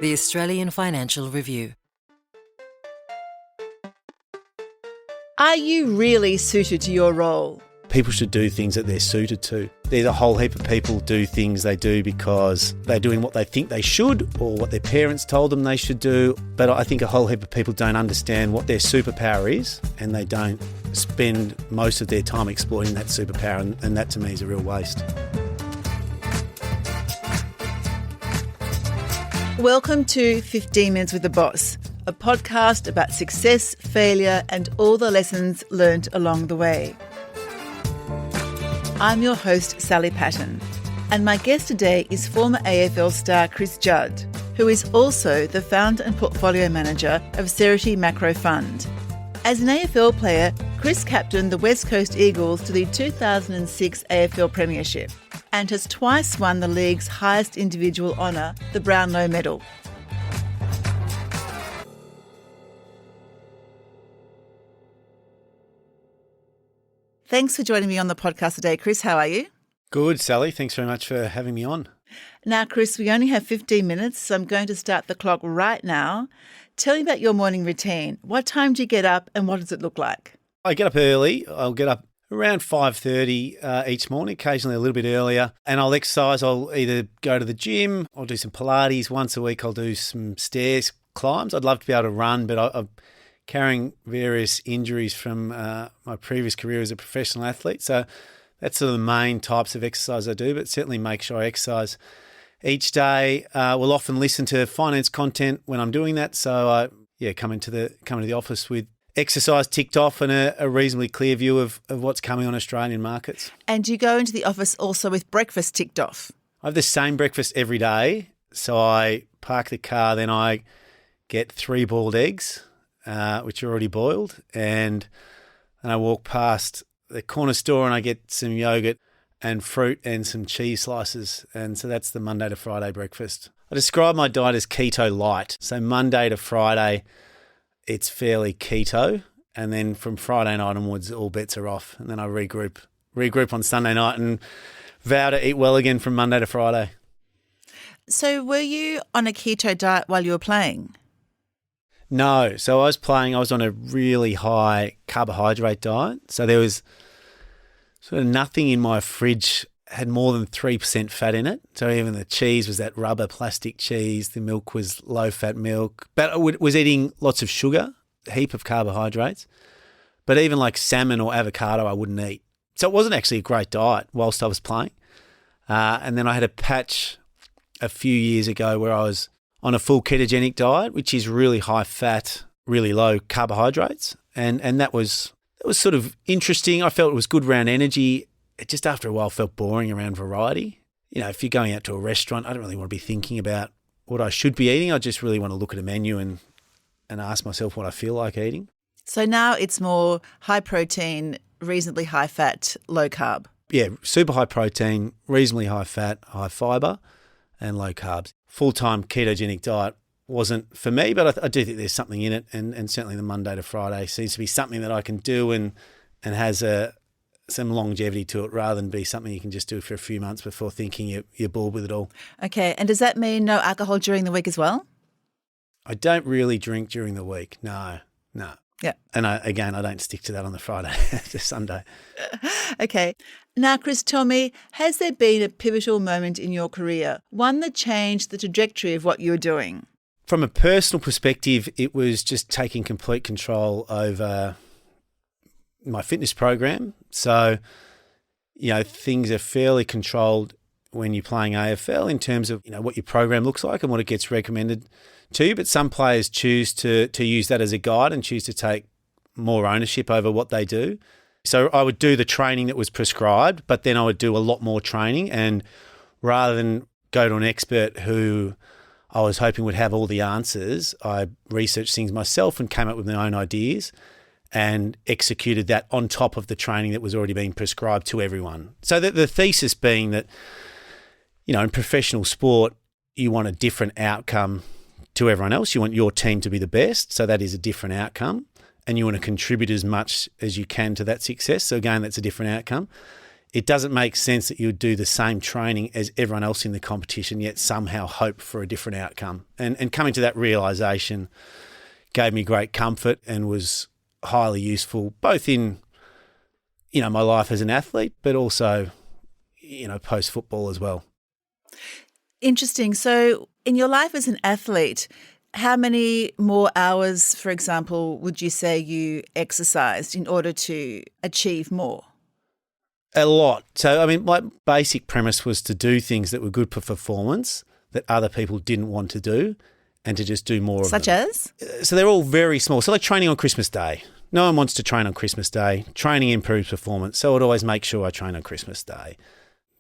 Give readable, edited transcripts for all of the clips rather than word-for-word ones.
The Australian Financial Review. Are you really suited to your role? People should do things that they're suited to. There's a whole heap of people do things they do because they're doing what they think they should or what their parents told them they should do. But I think a whole heap of people don't understand what their superpower is, and they don't spend most of their time exploiting that superpower, and that to me is a real waste. Welcome to 15 Minutes with the Boss, a podcast about success, failure, and all the lessons learnt along the way. I'm your host, Sally Patton, and my guest today is former AFL star Chris Judd, who is also the founder and portfolio manager of Cerutty Macro Fund. As an AFL player, Chris captained the West Coast Eagles to the 2006 AFL Premiership and has twice won the league's highest individual honour, the Brownlow Medal. Thanks for joining me on the podcast today, Chris. How are you? Good, Sally. Thanks very much for having me on. Now, Chris, we only have 15 minutes, so I'm going to start the clock right now. Tell me about your morning routine. What time do you get up and what does it look like? I get up early. I'll get up around 5:30 each morning, occasionally a little bit earlier, and I'll exercise. I'll either go to the gym, I'll do some Pilates. Once a week I'll do some stairs climbs. I'd love to be able to run, but I'm carrying various injuries from my previous career as a professional athlete. So that's sort of the main types of exercise I do, but certainly make sure I exercise each day. We'll often listen to finance content when I'm doing that. So I come to the office with exercise ticked off and a reasonably clear view of what's coming on Australian markets. And you go into the office also with breakfast ticked off? I have the same breakfast every day. So I park the car, then I get 3 boiled eggs, which are already boiled, and then I walk past the corner store and I get some yogurt and fruit and some cheese slices. And so that's the Monday to Friday breakfast. I describe my diet as keto light. So Monday to Friday, it's fairly keto. And then from Friday night onwards, all bets are off. And then I regroup on Sunday night and vow to eat well again from Monday to Friday. So were you on a keto diet while you were playing? No. So I was on a really high carbohydrate diet. So there was sort of nothing in my fridge had more than 3% fat in it. So even the cheese was that rubber plastic cheese. The milk was low-fat milk. But I was eating lots of sugar, a heap of carbohydrates. But even like salmon or avocado I wouldn't eat. So it wasn't actually a great diet whilst I was playing. And then I had a patch a few years ago where I was on a full ketogenic diet, which is really high fat, really low carbohydrates. And that was sort of interesting. I felt it was good around energy. It just after a while felt boring around variety. You know, if you're going out to a restaurant, I don't really want to be thinking about what I should be eating. I just really want to look at a menu and ask myself what I feel like eating. So now it's more high protein, reasonably high fat, low carb. Yeah, super high protein, reasonably high fat, high fibre and low carbs. Full-time ketogenic diet wasn't for me, but I do think there's something in it, and certainly the Monday to Friday seems to be something that I can do and has some longevity to it rather than be something you can just do for a few months before thinking you're bored with it all. Okay, and does that mean no alcohol during the week as well? I don't really drink during the week, no. Yeah. And I don't stick to that on the Friday to Sunday. Okay. Now, Chris, tell me, has there been a pivotal moment in your career, one that changed the trajectory of what you're doing? From a personal perspective, it was just taking complete control over my fitness program. So, things are fairly controlled when you're playing AFL in terms of, what your program looks like and what it gets recommended to you. But some players choose to use that as a guide and choose to take more ownership over what they do. So I would do the training that was prescribed, but then I would do a lot more training. And rather than go to an expert who I was hoping would have all the answers, I researched things myself and came up with my own ideas and executed that on top of the training that was already being prescribed to everyone. So the thesis being that, in professional sport, you want a different outcome to everyone else. You want your team to be the best. So that is a different outcome. And you want to contribute as much as you can to that success. So again, that's a different outcome. it doesn't make sense that you would do the same training as everyone else in the competition, yet somehow hope for a different outcome. And coming to that realisation gave me great comfort and was highly useful, both in, my life as an athlete, but also, post-football as well. Interesting. So in your life as an athlete, how many more hours, for example, would you say you exercised in order to achieve more? A lot. So, my basic premise was to do things that were good for performance that other people didn't want to do and to just do more of them. Such as? So they're all very small. So like training on Christmas Day. No one wants to train on Christmas Day. Training improves performance. So I'd always make sure I train on Christmas Day.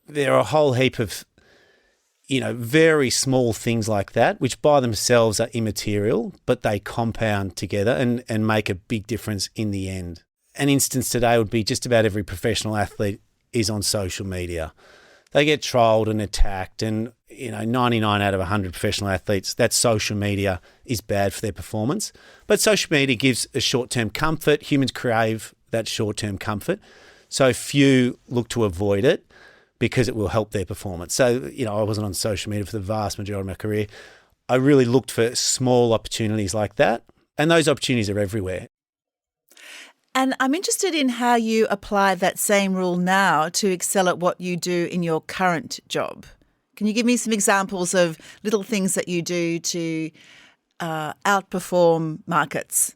There are a whole heap of, very small things like that, which by themselves are immaterial, but they compound together and make a big difference in the end. An instance today would be just about every professional athlete is on social media. They get trolled and attacked, and 99 out of 100 professional athletes, that social media is bad for their performance. But social media gives a short-term comfort. Humans crave that short-term comfort. So few look to avoid it because it will help their performance. So, I wasn't on social media for the vast majority of my career. I really looked for small opportunities like that, and those opportunities are everywhere. And I'm interested in how you apply that same rule now to excel at what you do in your current job. Can you give me some examples of little things that you do to outperform markets?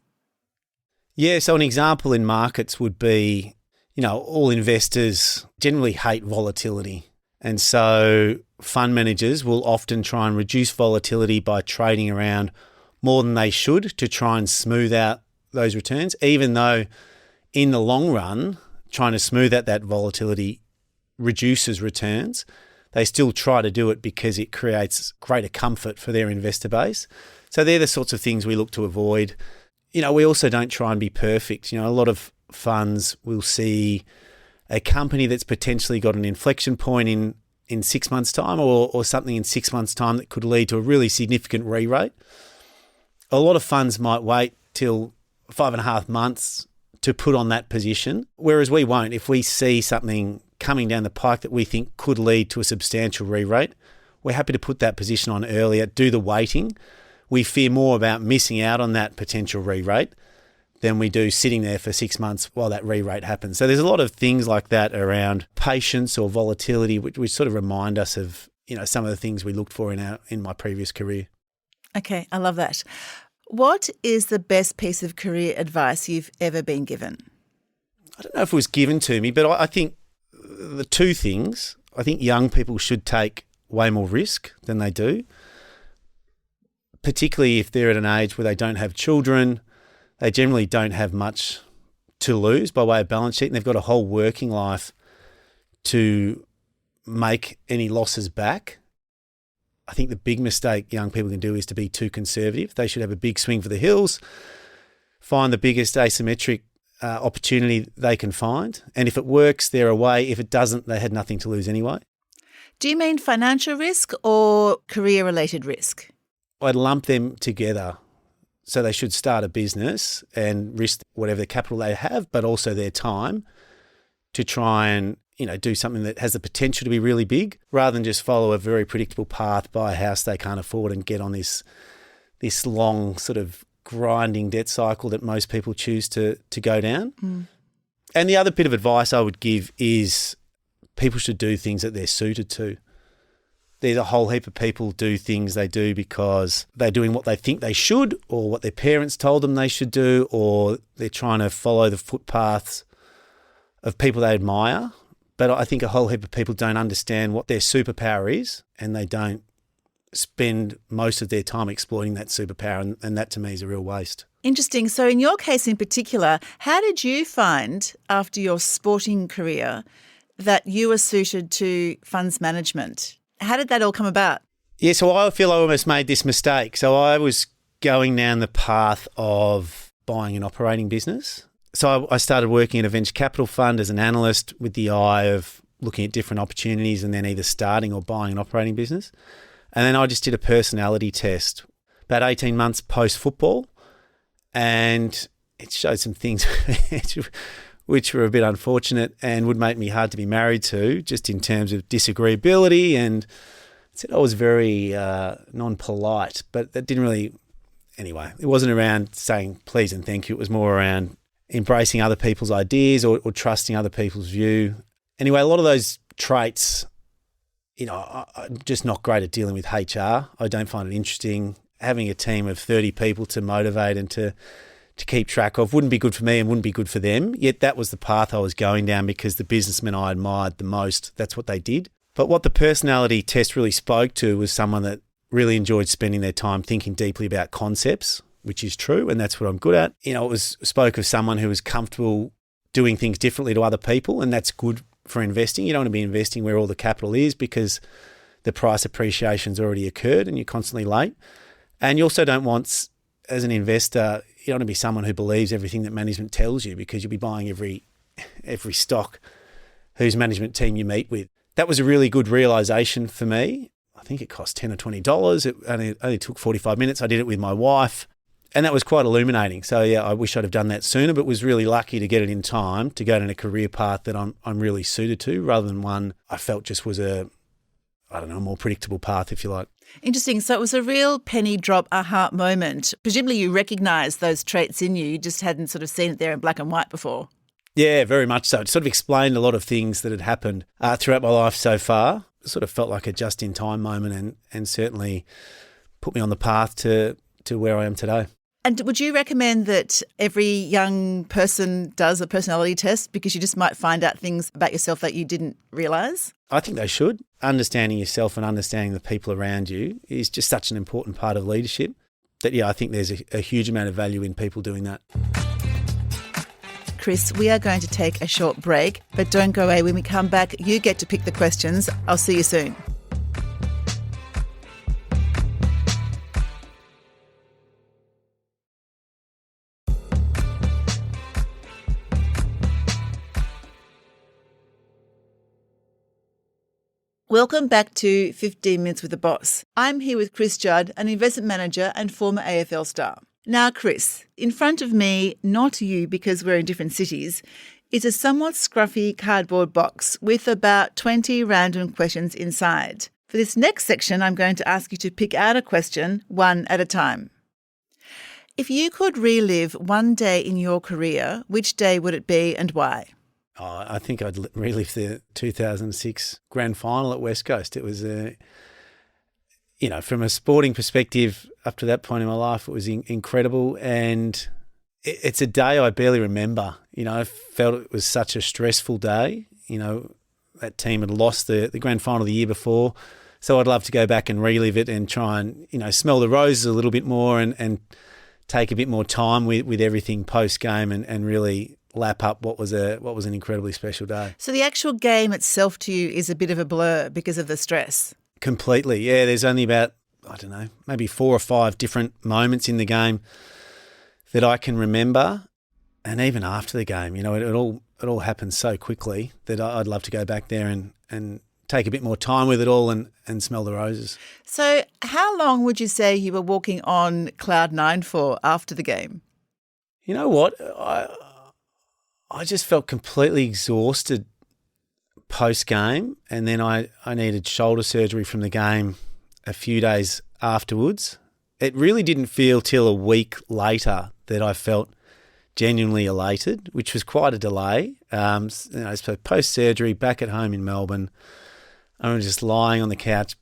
Yeah, so an example in markets would be, all investors generally hate volatility. And so fund managers will often try and reduce volatility by trading around more than they should to try and smooth out those returns, even though in the long run, trying to smooth out that volatility reduces returns. They still try to do it because it creates greater comfort for their investor base. So they're the sorts of things we look to avoid. We also don't try and be perfect. A lot of funds will see a company that's potentially got an inflection point in 6 months' time or something in 6 months' time that could lead to a really significant re-rate. A lot of funds might wait till 5.5 months to put on that position, whereas we won't. If we see something coming down the pike that we think could lead to a substantial re-rate, we're happy to put that position on earlier, do the waiting. We fear more about missing out on that potential re-rate than we do sitting there for 6 months while that re-rate happens. So there's a lot of things like that around patience or volatility, which sort of remind us of, some of the things we looked for in my previous career. Okay, I love that. What is the best piece of career advice you've ever been given? I don't know if it was given to me, but I think the two things, I think young people should take way more risk than they do, particularly if they're at an age where they don't have children. They generally don't have much to lose by way of balance sheet, and they've got a whole working life to make any losses back. I think the big mistake young people can do is to be too conservative. They should have a big swing for the hills, find the biggest asymmetric opportunity they can find. And if it works, they're away. If it doesn't, they had nothing to lose anyway. Do you mean financial risk or career-related risk? I'd lump them together. So they should start a business and risk whatever capital they have, but also their time to try and, do something that has the potential to be really big rather than just follow a very predictable path, buy a house they can't afford and get on this long sort of grinding debt cycle that most people choose to go down. Mm. And the other bit of advice I would give is people should do things that they're suited to. There's a whole heap of people do things they do because they're doing what they think they should or what their parents told them they should do, or they're trying to follow the footpaths of people they admire. But I think a whole heap of people don't understand what their superpower is, and they don't spend most of their time exploiting that superpower, and that to me is a real waste. Interesting. So in your case in particular, how did you find after your sporting career that you were suited to funds management? How did that all come about? Yeah, so I feel I almost made this mistake. So I was going down the path of buying an operating business. So I started working at a venture capital fund as an analyst with the eye of looking at different opportunities and then either starting or buying an operating business. And then I just did a personality test about 18 months post-football, and it showed some things which which were a bit unfortunate and would make me hard to be married to, just in terms of disagreeability. And said I was very non-polite, but that didn't really... Anyway, it wasn't around saying please and thank you. It was more around embracing other people's ideas or trusting other people's view. Anyway, a lot of those traits, I'm just not great at dealing with HR. I don't find it interesting. Having a team of 30 people to motivate and to keep track of wouldn't be good for me and wouldn't be good for them. Yet that was the path I was going down because the businessmen I admired the most, that's what they did. But what the personality test really spoke to was someone that really enjoyed spending their time thinking deeply about concepts, which is true, and that's what I'm good at. It spoke of someone who was comfortable doing things differently to other people, and that's good for investing. You don't want to be investing where all the capital is because the price appreciation's already occurred and you're constantly late. And you also don't want, as an investor, you don't want to be someone who believes everything that management tells you because you'll be buying every stock whose management team you meet with. That was a really good realisation for me. I think it cost $10 or $20. It only took 45 minutes. I did it with my wife, and that was quite illuminating. So, yeah, I wish I'd have done that sooner, but was really lucky to get it in time to go down a career path that I'm really suited to, rather than one I felt just was a more predictable path, if you like. Interesting. So it was a real penny drop aha moment. Presumably you recognised those traits in you. You just hadn't sort of seen it there in black and white before. Yeah, very much so. It sort of explained a lot of things that had happened throughout my life so far. It sort of felt like a just-in-time moment and certainly put me on the path to where I am today. And would you recommend that every young person does a personality test because you just might find out things about yourself that you didn't realise? I think they should. Understanding yourself and understanding the people around you is just such an important part of leadership that, I think there's a huge amount of value in people doing that. Chris, we are going to take a short break, but don't go away. When we come back, you get to pick the questions. I'll see you soon. Welcome back to 15 Minutes with the Boss. I'm here with Chris Judd, an investment manager and former AFL star. Now, Chris, in front of me, not you because we're in different cities, is a somewhat scruffy cardboard box with about 20 random questions inside. For this next section, I'm going to ask you to pick out a question one at a time. If you could relive one day in your career, which day would it be and why? I think I'd relive the 2006 grand final at West Coast. It was from a sporting perspective, up to that point in my life, it was incredible. And it's a day I barely remember. I felt it was such a stressful day. That team had lost the grand final the year before. So I'd love to go back and relive it and try and, smell the roses a little bit more and take a bit more time with everything post-game and really lap up what was an incredibly special day. So the actual game itself to you is a bit of a blur because of the stress? Completely, yeah. There's only about, maybe 4 or 5 different moments in the game that I can remember. And even after the game, it all happened so quickly that I'd love to go back there and take a bit more time with it all and smell the roses. So how long would you say you were walking on cloud 9 for after the game? You know what? I just felt completely exhausted post-game, and then I needed shoulder surgery from the game a few days afterwards. It really didn't feel till a week later that I felt genuinely elated, which was quite a delay. So post-surgery, back at home in Melbourne, I was just lying on the couch,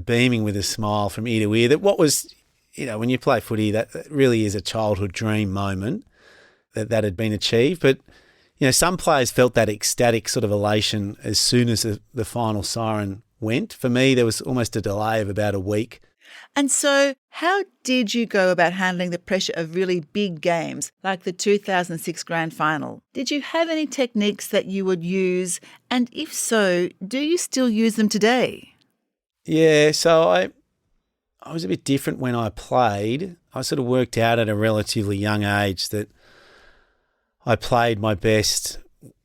beaming with a smile from ear to ear. That what was, when you play footy, that really is a childhood dream moment that had been achieved. But, some players felt that ecstatic sort of elation as soon as the final siren went. For me, there was almost a delay of about a week. And so how did you go about handling the pressure of really big games like the 2006 grand final? Did you have any techniques that you would use? And if so, do you still use them today? Yeah, so I was a bit different when I played. I sort of worked out at a relatively young age that I played my best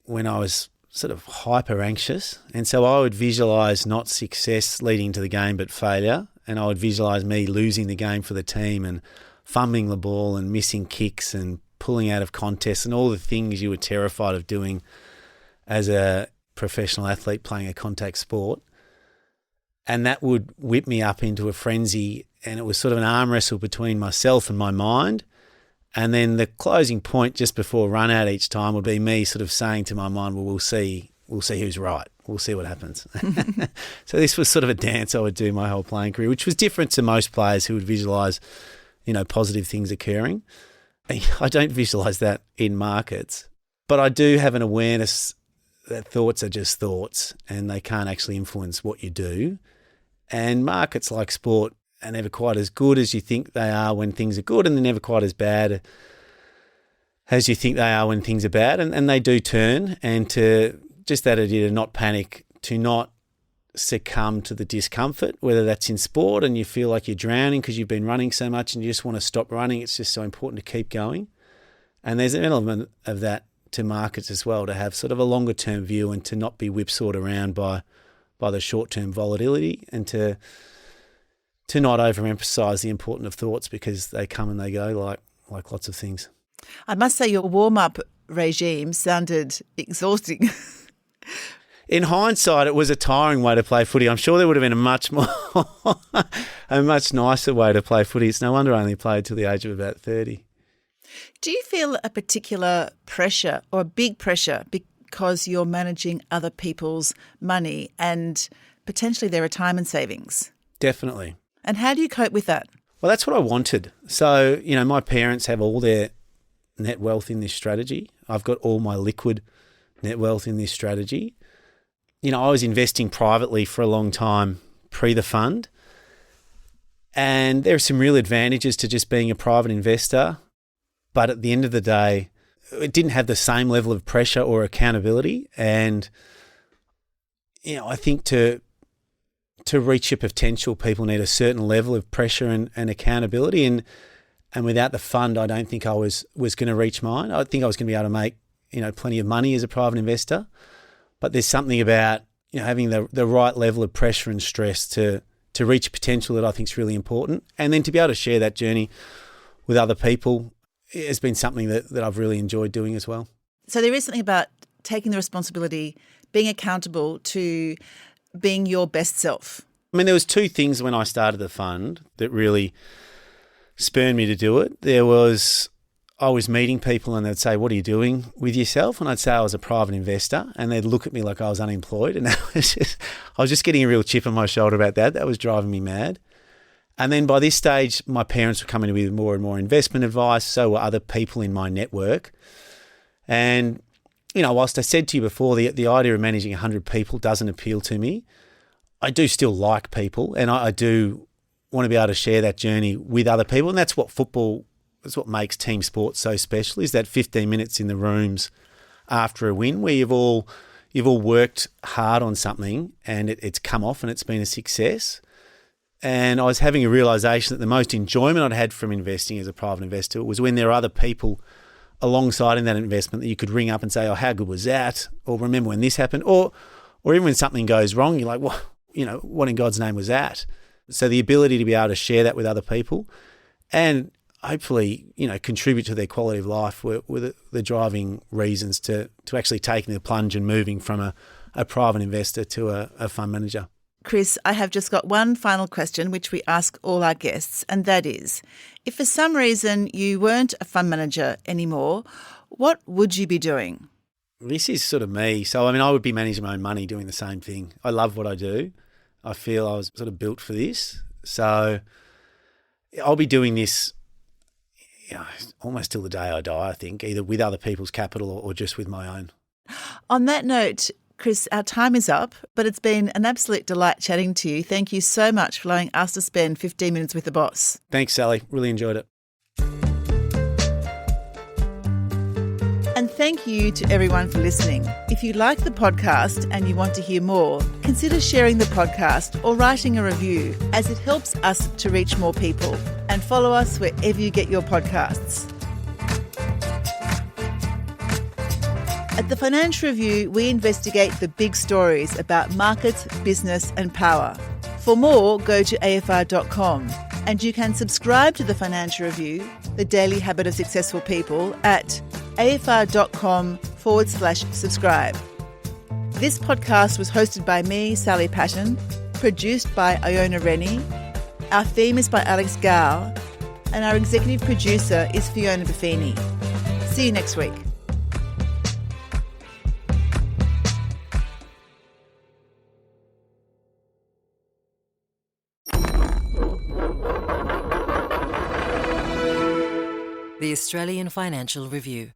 when I was sort of hyper anxious. And so I would visualise not success leading to the game, but failure. And I would visualise me losing the game for the team and fumbling the ball and missing kicks and pulling out of contests and all the things you were terrified of doing as a professional athlete playing a contact sport. And that would whip me up into a frenzy, and it was sort of an arm wrestle between myself and my mind. And then the closing point just before run out each time would be me sort of saying to my mind, well, we'll see who's right. We'll see what happens. So this was sort of a dance I would do my whole playing career, which was different to most players who would visualise, positive things occurring. I don't visualise that in markets, but I do have an awareness that thoughts are just thoughts and they can't actually influence what you do. And markets, like sport, are never quite as good as you think they are when things are good, and they're never quite as bad as you think they are when things are bad. And they do turn, and to just that idea to not panic, to not succumb to the discomfort, whether that's in sport and you feel like you're drowning because you've been running so much and you just want to stop running. It's just so important to keep going. And there's an element of that to markets as well, to have sort of a longer term view and to not be whipsawed around by the short term volatility, and to not overemphasize the importance of thoughts, because they come and they go like lots of things. I must say your warm-up regime sounded exhausting. In hindsight, it was a tiring way to play footy. I'm sure there would have been a much nicer way to play footy. It's no wonder I only played till the age of about 30. Do you feel a particular pressure, or a big pressure, because you're managing other people's money and potentially their retirement savings? Definitely. And how do you cope with that? Well, that's what I wanted. So, my parents have all their net wealth in this strategy. I've got all my liquid net wealth in this strategy. I was investing privately for a long time pre the fund, and there are some real advantages to just being a private investor. But at the end of the day, it didn't have the same level of pressure or accountability. And, I think to reach your potential, people need a certain level of pressure and accountability. And without the fund, I don't think I was going to reach mine. I think I was going to be able to make, plenty of money as a private investor. But there's something about, having the right level of pressure and stress to reach potential that I think is really important. And then to be able to share that journey with other people has been something that I've really enjoyed doing as well. So there is something about taking the responsibility, being accountable to being your best self. I mean, there was two things when I started the fund that really spurred me to do it. I was meeting people and they'd say, what are you doing with yourself? And I'd say I was a private investor, and they'd look at me like I was unemployed. And I was just getting a real chip on my shoulder about that. That was driving me mad. And then by this stage, my parents were coming to me with more and more investment advice. So were other people in my network. And, whilst I said to you before, the idea of managing 100 people doesn't appeal to me, I do still like people, and I do want to be able to share that journey with other people. And that's what makes team sports so special, is that 15 minutes in the rooms after a win where you've all worked hard on something and it's come off and it's been a success. And I was having a realisation that the most enjoyment I'd had from investing as a private investor was when there are other people alongside in that investment that you could ring up and say, oh, how good was that? Or remember when this happened? Or even when something goes wrong, you're like, well, what in God's name was that? So the ability to be able to share that with other people and hopefully, contribute to their quality of life were the driving reasons to actually taking the plunge and moving from a private investor to a fund manager. Chris, I have just got one final question, which we ask all our guests, and that is, if for some reason you weren't a fund manager anymore, what would you be doing? This is sort of me. So, I would be managing my own money, doing the same thing. I love what I do. I feel I was sort of built for this. So I'll be doing this almost till the day I die, I think, either with other people's capital or just with my own. On that note, Chris, our time is up, but it's been an absolute delight chatting to you. Thank you so much for allowing us to spend 15 minutes with the boss. Thanks, Sally. Really enjoyed it. And thank you to everyone for listening. If you like the podcast and you want to hear more, consider sharing the podcast or writing a review, as it helps us to reach more people. And follow us wherever you get your podcasts. At the Financial Review, we investigate the big stories about markets, business and power. For more, go to afr.com, and you can subscribe to the Financial Review The Daily Habit of Successful People at afr.com/subscribe. This podcast was hosted by me, Sally Patton, produced by Iona Rennie. Our theme is by Alex Gao, and our executive producer is Fiona Buffini. See you next week. The Australian Financial Review.